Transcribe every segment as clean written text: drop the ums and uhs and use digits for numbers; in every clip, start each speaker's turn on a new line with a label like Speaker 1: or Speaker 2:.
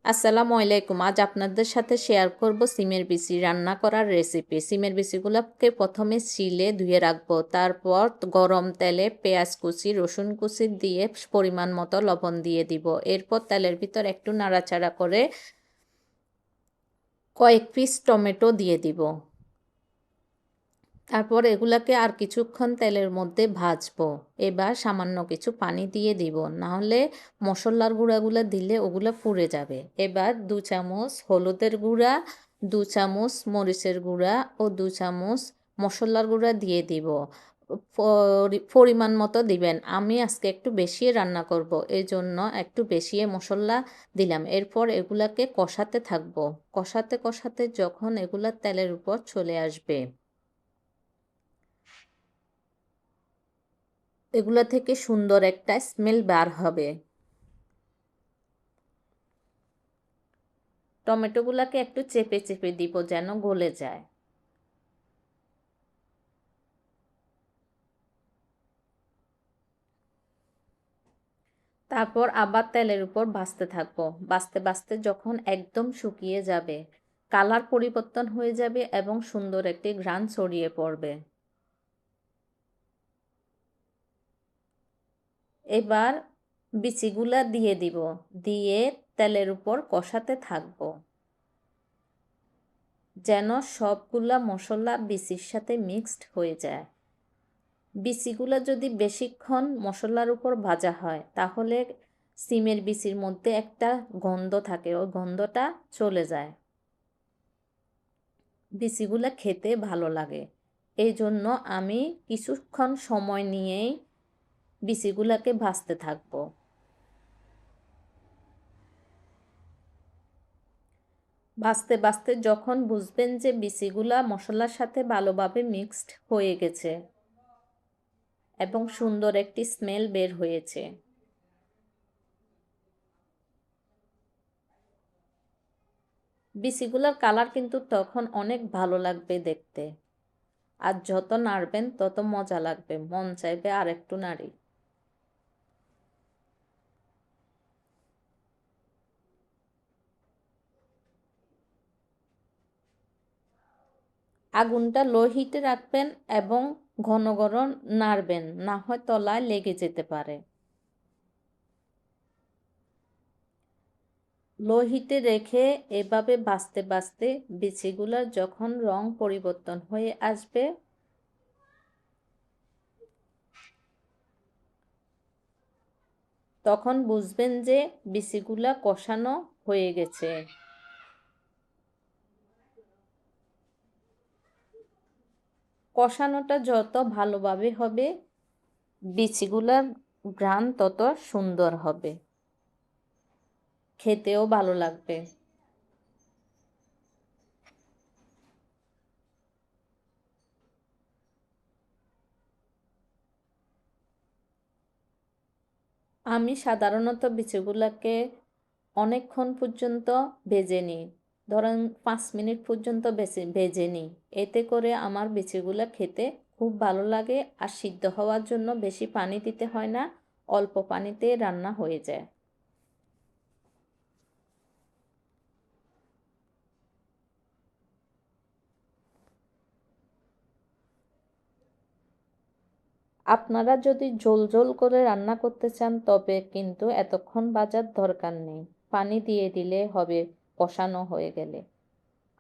Speaker 1: আসসালামু আলাইকুম। আজ আপনাদের সাথে শেয়ার করব সিমের বিচি রান্না করার রেসিপি। সিমের বিচিগুলোকে প্রথমে ছিলে ধুয়ে রাখবো। তারপর গরম তেলে পেঁয়াজ কুচি, রসুন কুচি দিয়ে পরিমাণ মতো লবণ দিয়ে দিব। এরপর তেলের ভিতর একটু নাড়াচাড়া করে কয়েক পিস টমেটো দিয়ে দিব। তারপর এগুলাকে আর কিছুক্ষণ তেলের মধ্যে ভাজবো। এবার সামান্য কিছু পানি দিয়ে দিব, নাহলে মশলার গুঁড়াগুলো দিলে ওগুলো পুড়ে যাবে। এবার 2 চামচ হলুদের গুঁড়া, 2 চামচ মরিচের গুঁড়া ও 2 চামচ মশলার গুঁড়া দিয়ে দিব। পরিমাণ মতো দিবেন। আমি আজকে একটু বেশি রান্না করব, এই জন্য একটু বেশি মশলা দিলাম। এরপর এগুলাকে কষাতে থাকবো। কষাতে কষাতে যখন এগুলা তেলের উপর চলে আসবে, এগুলো থেকে সুন্দর একটা স্মেল বার হবে। টমেটোগুলোকে একটু চেপে চেপে দিব যেন গলে যায়। তারপর আবার তেলের উপর ভাজতে থাকবো। ভাজতে ভাজতে যখন একদম শুকিয়ে যাবে, কালার পরিবর্তন হয়ে যাবে এবং সুন্দর একটি ঘ্রাণ ছড়িয়ে পড়বে, এবার বিচিগুলা দিয়ে দিব। দিয়ে তেলের উপর কষাতে থাকবো যেন সবগুলা মশলা বিচির সাথে মিক্সড হয়ে যায়। বিচিগুলো যদি বেশিক্ষণ মশলার উপর ভাজা হয়, তাহলে সিমের বিচির মধ্যে একটা গন্ধ থাকে, ওই গন্ধটা চলে যায়। বিচিগুলো খেতে ভালো লাগে। এই জন্য আমি কিছুক্ষণ সময় নিয়েই বিচিগুলোকে ভাজতে থাকবো। ভাজতে ভাজতে যখন বুঝবেন যে বিচিগুলা মশলার সাথে ভালোভাবে মিক্সড হয়ে গেছে এবং সুন্দর একটি স্মেল বের হয়েছে, বিচিগুলার কালার কিন্তু তখন অনেক ভালো লাগবে দেখতে। আর যত নাড়বেন তত মজা লাগবে, মন চাইবে আর একটু নাড়ি। আগুনটা লো হিটে রাখবেন এবং ঘন ঘন নাড়বেন, না হয় তলায় লেগে যেতে পারে। লো হিটে রেখে এভাবে ভাজতে ভাজতে বিচিগুলোর যখন রং পরিবর্তন হয়ে আসবে, তখন বুঝবেন যে বিচিগুলা কষানো হয়ে গেছে। কষানোটা যত ভালোভাবে হবে, বিচিগুলার ঘ্রাণ তত সুন্দর হবে, খেতেও ভালো লাগবে। আমি সাধারণত বিচিগুলাকে অনেকক্ষণ পর্যন্ত ভেজে নিই, ধরেন 5 মিনিট পর্যন্ত ভেজে নিই। এতে করে আমার বিচিগুলা খেতে খুব ভালো লাগে, আর সিদ্ধ হওয়ার জন্য বেশি পানি দিতে হয় না, অল্প পানিতে রান্না হয়ে যায়। আপনারা যদি ঝোল ঝোল করে রান্না করতে চান, তবে কিন্তু এতক্ষণ ভাজার দরকার নেই, পানি দিয়ে দিলে হবে কষানো হয়ে গেলে।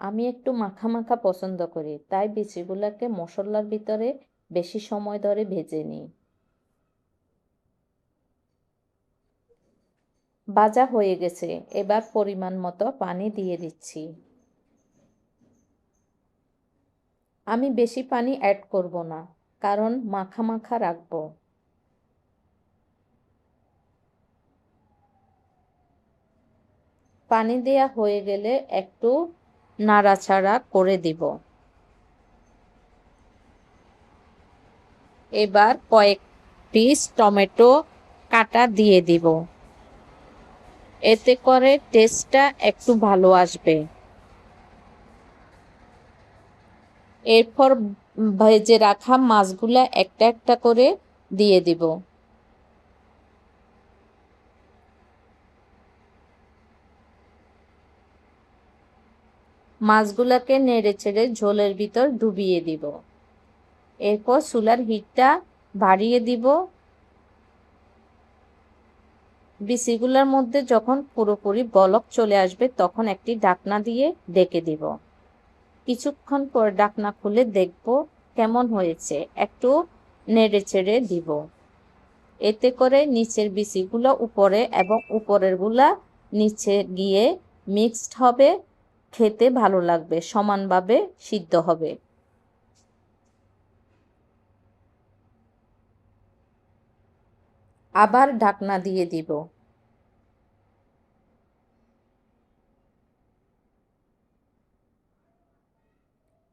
Speaker 1: আমি একটু মাখা মাখা পছন্দ করি, তাই বিচিগুলোকে মশলার ভিতরে বেশি সময় ধরে ভেজে নিই। ভাজা হয়ে গেছে, এবার পরিমাণ মতো পানি দিয়ে দিচ্ছি। আমি বেশি পানি অ্যাড করব না, কারণ মাখা মাখা রাখবো। পানি দেয়া হয়ে গেলে একটু নাড়াচাড়া করে দিব। এবার কয়েক পিস টমেটো কাটা দিয়ে দিব, এতে করে টেস্টটা একটু ভালো আসবে। এরপর ভেজে রাখা মাছগুলা একটা একটা করে দিয়ে দিব। মাছগুলোকে নেড়ে চেড়ে ঝোলের ভিতর ডুবিয়ে দিব। এরপর চুলার হিটটা বাড়িয়ে দিব। বিচিগুলোর মধ্যে যখন পুরোপুরি বলক চলে আসবে তখন একটি ঢাকনা দিয়ে ঢেকে দিব। কিছুক্ষণ পর ঢাকনা খুলে দেখব কেমন হয়েছে, একটু নেড়ে চেড়ে দিব। এতে করে নিচের বিচিগুলো উপরে এবং উপরের গুলা নিচে গিয়ে মিক্সড হবে, খেতে ভালো লাগবে, সমানভাবে সিদ্ধ হবে। আবার ঢাকনা দিয়ে দিব।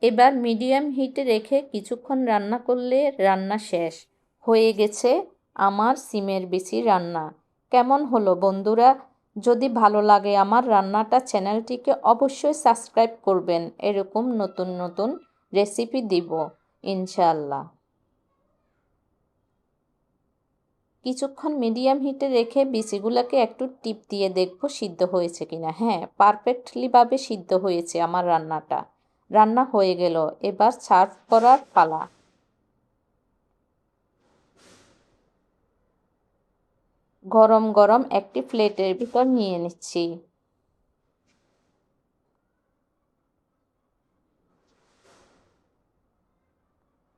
Speaker 1: এবার মিডিয়াম হিটে রেখে কিছুক্ষণ রান্না করলে রান্না শেষ হয়ে গেছে আমার সিমের বিচি রান্না। কেমন হলো বন্ধুরা? যদি ভালো লাগে আমার রান্নাটা, চ্যানেলটিকে অবশ্যই সাবস্ক্রাইব করবেন। এরকম নতুন নতুন রেসিপি দিব ইনশাআল্লাহ। কিছুক্ষণ মিডিয়াম হিটে রেখে বিচিগুলোকে একটু টিপ দিয়ে দেখব সিদ্ধ হয়েছে কিনা। হ্যাঁ, পারফেক্টলিভাবে সিদ্ধ হয়েছে আমার রান্নাটা। রান্না হয়ে গেল, এবার সার্ভ করার পালা। গরম গরম একটি প্লেটের ভিতর নিয়ে নিচ্ছি।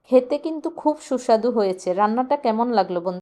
Speaker 1: খেতে কিন্তু খুব সুস্বাদু হয়েছে। রান্নাটা কেমন লাগলো বন্ধু?